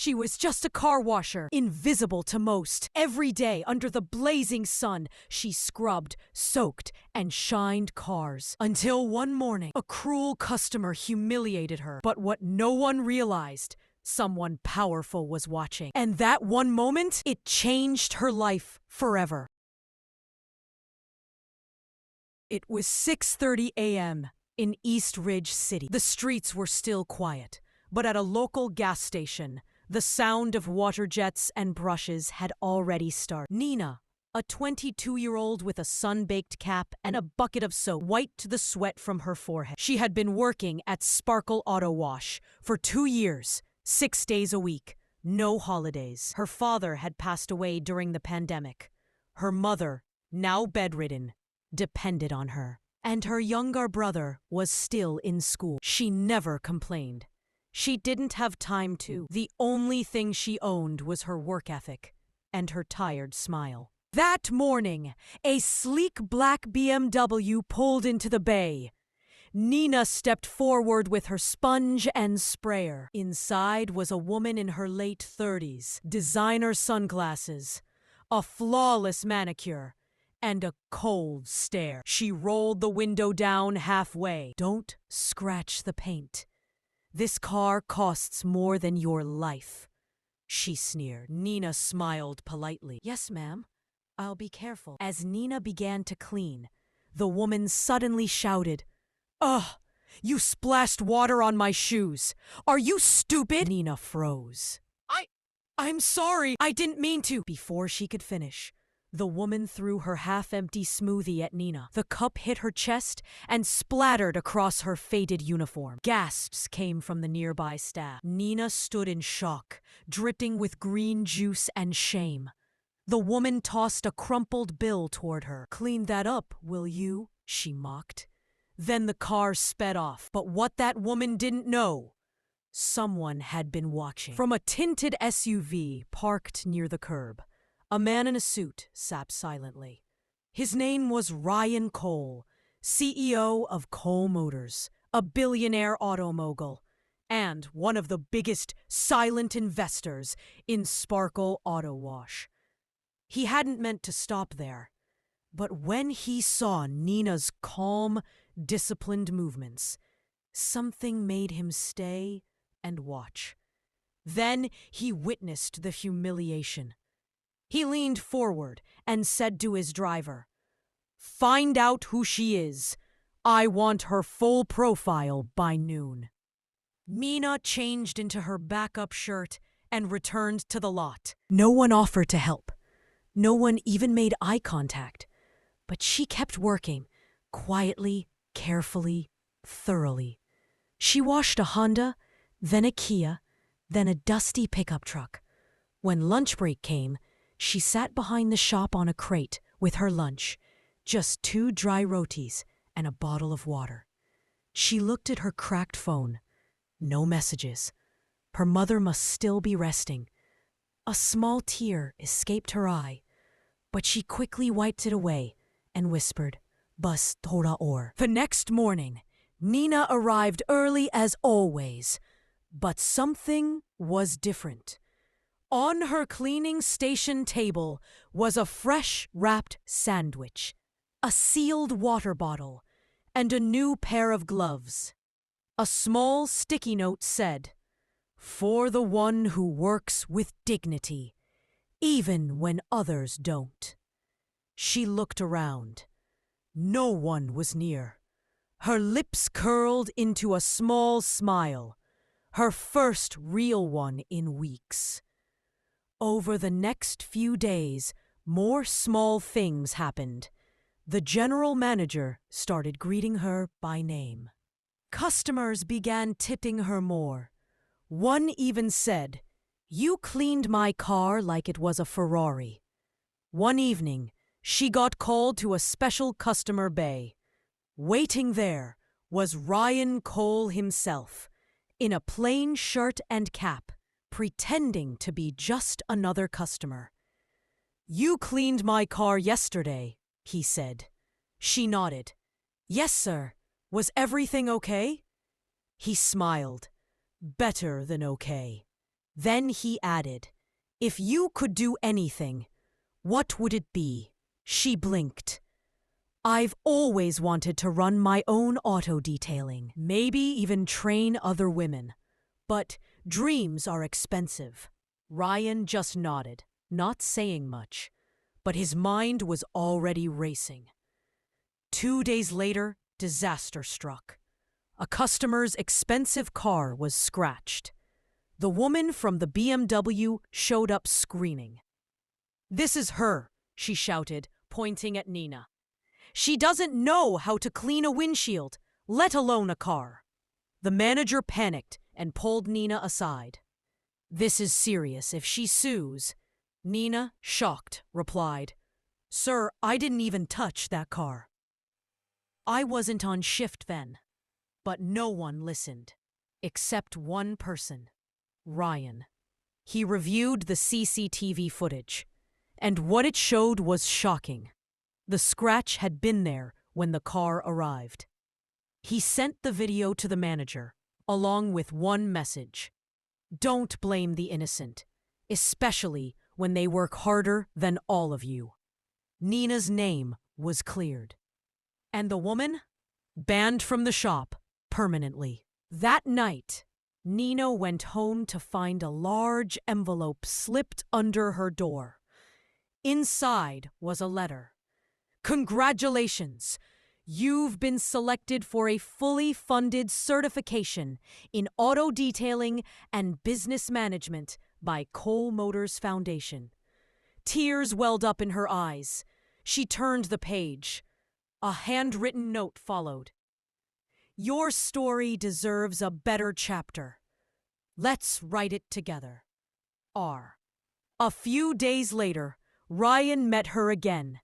She was just a car washer, invisible to most. Every day, under the blazing sun, she scrubbed, soaked, and shined cars. Until one morning, a cruel customer humiliated her. But what no one realized, someone powerful was watching. And that one moment, it changed her life forever. It was 6:30 a.m. in East Ridge City. The streets were still quiet, but at a local gas station, the sound of water jets and brushes had already started. Nina, a 22-year-old with a sun-baked cap and a bucket of soap, wiped the sweat from her forehead. She had been working at Sparkle Auto Wash for 2 years, 6 days a week, no holidays. Her father had passed away during the pandemic. Her mother, now bedridden, depended on her. And her younger brother was still in school. She never complained. She didn't have time to. The only thing she owned was her work ethic and her tired smile. That morning, a sleek black BMW pulled into the bay. Nina stepped forward with her sponge and sprayer. Inside was a woman in her late 30s, designer sunglasses, a flawless manicure, and a cold stare. She rolled the window down halfway. "Don't scratch the paint. This car costs more than your life," she sneered. Nina smiled politely. "Yes, ma'am. I'll be careful." As Nina began to clean, the woman suddenly shouted, "Ugh! You splashed water on my shoes. Are you stupid?" Nina froze. I'm sorry. I didn't mean to." Before she could finish, the woman threw her half-empty smoothie at Nina. The cup hit her chest and splattered across her faded uniform. Gasps came from the nearby staff. Nina stood in shock, dripping with green juice and shame. The woman tossed a crumpled bill toward her. "Clean that up, will you?" she mocked. Then the car sped off. But what that woman didn't know, someone had been watching. From a tinted SUV parked near the curb, a man in a suit sat silently. His name was Ryan Cole, CEO of Cole Motors, a billionaire auto mogul, and one of the biggest silent investors in Sparkle Auto Wash. He hadn't meant to stop there, but when he saw Nina's calm, disciplined movements, something made him stay and watch. Then he witnessed the humiliation. He leaned forward and said to his driver, "Find out who she is. I want her full profile by noon." Nina changed into her backup shirt and returned to the lot. No one offered to help. No one even made eye contact. But she kept working, quietly, carefully, thoroughly. She washed a Honda, then a Kia, then a dusty pickup truck. When lunch break came, she sat behind the shop on a crate with her lunch, just 2 dry rotis and a bottle of water. She looked at her cracked phone. No messages. Her mother must still be resting. A small tear escaped her eye, but she quickly wiped it away and whispered, "Bus thoda or." The next morning, Nina arrived early as always, but something was different. On her cleaning station table was a fresh wrapped sandwich, a sealed water bottle, and a new pair of gloves. A small sticky note said, "For the one who works with dignity, even when others don't." She looked around. No one was near. Her lips curled into a small smile, her first real one in weeks. Over the next few days, more small things happened. The general manager started greeting her by name. Customers began tipping her more. One even said, "You cleaned my car like it was a Ferrari." One evening, she got called to a special customer bay. Waiting there was Ryan Cole himself, in a plain shirt and cap, pretending to be just another customer. "You cleaned my car yesterday," he said. She nodded. "Yes, sir. Was everything okay?" He smiled. "Better than okay. Then he added, "If you could do anything, what would it be?" She blinked. "I've always wanted to run my own auto detailing, maybe even train other women. But dreams are expensive." Ryan just nodded, not saying much, but his mind was already racing. 2 days later, disaster struck. A customer's expensive car was scratched. The woman from the BMW showed up screaming. "This is her," she shouted, pointing at Nina. "She doesn't know how to clean a windshield, let alone a car." The manager panicked and pulled Nina aside. "This is serious if she sues." Nina, shocked, replied, "Sir, I didn't even touch that car." "I wasn't on shift then." But no one listened, except one person, Ryan. He reviewed the CCTV footage, and what it showed was shocking. The scratch had been there when the car arrived. He sent the video to the manager, along with one message: "Don't blame the innocent, especially when they work harder than all of you." Nina's name was cleared. And the woman? Banned from the shop permanently. That night, Nina went home to find a large envelope slipped under her door. Inside was a letter. "Congratulations! You've been selected for a fully funded certification in auto detailing and business management by Cole Motors Foundation." Tears welled up in her eyes. She turned the page. A handwritten note followed. "Your story deserves a better chapter. Let's write it together. R." A few days later, Ryan met her again,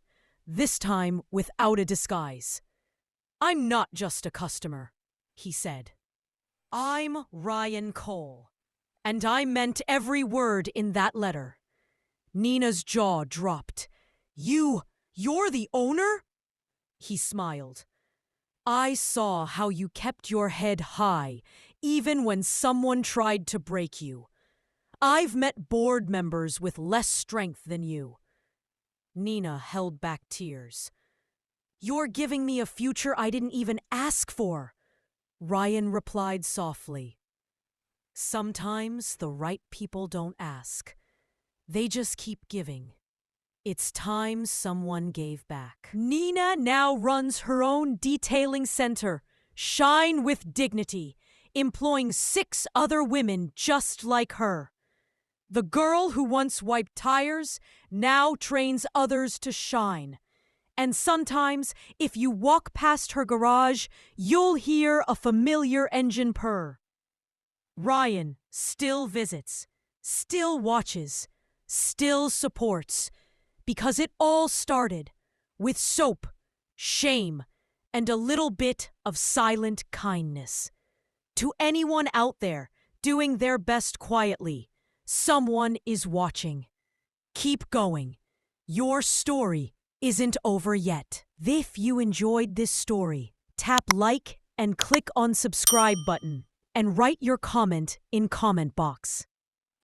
this time without a disguise. "I'm not just a customer," he said. "I'm Ryan Cole, and I meant every word in that letter." Nina's jaw dropped. You're the owner?" He smiled. "I saw how you kept your head high, even when someone tried to break you. I've met board members with less strength than you." Nina held back tears. "You're giving me a future I didn't even ask for," Ryan replied softly. "Sometimes the right people don't ask. They just keep giving. It's time someone gave back." Nina now runs her own detailing center, Shine with Dignity, employing 6 other women just like her. The girl who once wiped tires now trains others to shine. And sometimes, if you walk past her garage, you'll hear a familiar engine purr. Ryan still visits, still watches, still supports, because it all started with soap, shame, and a little bit of silent kindness. To anyone out there doing their best quietly, someone is watching. Keep going. Your story isn't over yet. If you enjoyed this story, tap like and click on subscribe button and write your comment in comment box.